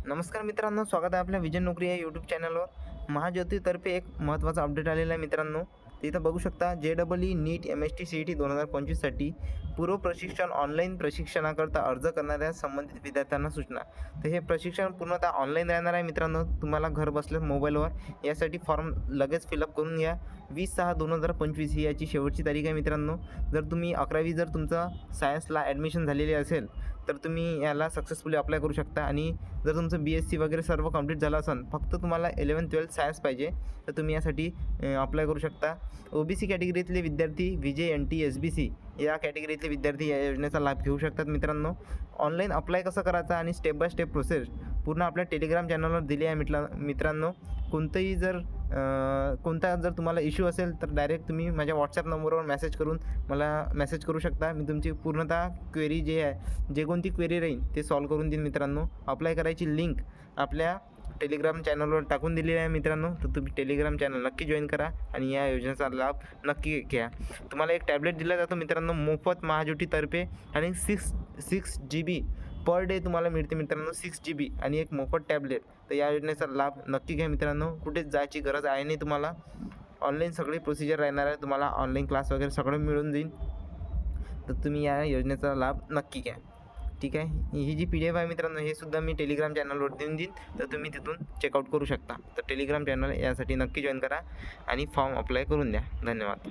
नमस्कार मित्रांनो, स्वागत आहे आपल्या विजन नोकरी या यूट्यूब चॅनलवर. महाज्योतीतर्फे एक महत्त्वाचा अपडेट आलेला आहे मित्रांनो. इथं बघू शकता JEE नीट MST CET 2025साठी पूर्व प्रशिक्षण ऑनलाईन प्रशिक्षणाकरता अर्ज करणाऱ्या संबंधित विद्यार्थ्यांना सूचना. तर हे प्रशिक्षण पूर्णतः ऑनलाईन राहणार आहे मित्रांनो. तुम्हाला घर बसल्या मोबाईलवर यासाठी फॉर्म लगेच फिलअप करून घ्या. 20/6/2025 ही याची शेवटची तारीख आहे मित्रांनो. जर तुम्ही 11वी जर तुमचं सायन्सला ॲडमिशन झालेली असेल तर तुम्ही याला सक्सेसफुली अप्लाय करू शकता. आणि जर तुमचं BSc वगैरे सर्व कंप्लीट झालं असेल, फक्त तुम्हाला 11th-12th सायन्स पाहिजे, तर तुम्ही यासाठी अप्लाय करू शकता. OBC कॅटेगरीतले विद्यार्थी, VJ NT SBC या कॅटेगरीतले विद्यार्थी या योजनेचा लाभ घेऊ शकतात मित्रांनो. ऑनलाईन अप्लाय कसं करायचं आणि स्टेप बाय स्टेप प्रोसेस पूर्ण आपल्या टेलिग्राम चॅनलवर दिली आहे मित्रांनो. कोणता जर तुम्हाला इश्यू असेल तर डायरेक्ट तुम्ही माझ्या WhatsApp नंबरवर मेसेज करून मला मेसेज करू शकता. मी तुमची पूर्णतः क्वेरी जे कोणती क्वेरी राहील ते सॉल्व करून देईन मित्रांनो. अप्लाय करायची लिंक आपल्या टेलिग्राम चॅनलवर टाकून दिलेली आहे मित्रांनो. तर तुम्ही टेलिग्राम चॅनल नक्की जॉईन करा आणि या योजनेचा लाभ नक्की घ्या. तुम्हाला एक टॅबलेट दिला जातो मित्रांनो मोफत महाज्योतीतर्फे, आणि 6 GB पर डे तुम्हाला मिळते मित्रांनो. 6 GB आणि एक मोफत टॅबलेट. तर या योजनेचा लाभ नक्की घ्या मित्रांनो. कुठेच जायची गरज आहे नाही तुम्हाला. ऑनलाईन सगळी प्रोसिजर राहणार आहे. तुम्हाला ऑनलाईन क्लास वगैरे सगळं मिळून जाईल. तर तुम्ही या योजनेचा लाभ नक्की घ्या. ठीक आहे. ही जी PDF आहे मित्रांनो, हे सुद्धा मी टेलिग्राम चॅनलवर देऊन देईन. तर तुम्ही तिथून चेकआउट करू शकता. तर टेलिग्राम चॅनल यासाठी नक्की जॉईन करा आणि फॉर्म अप्लाय करून द्या. धन्यवाद.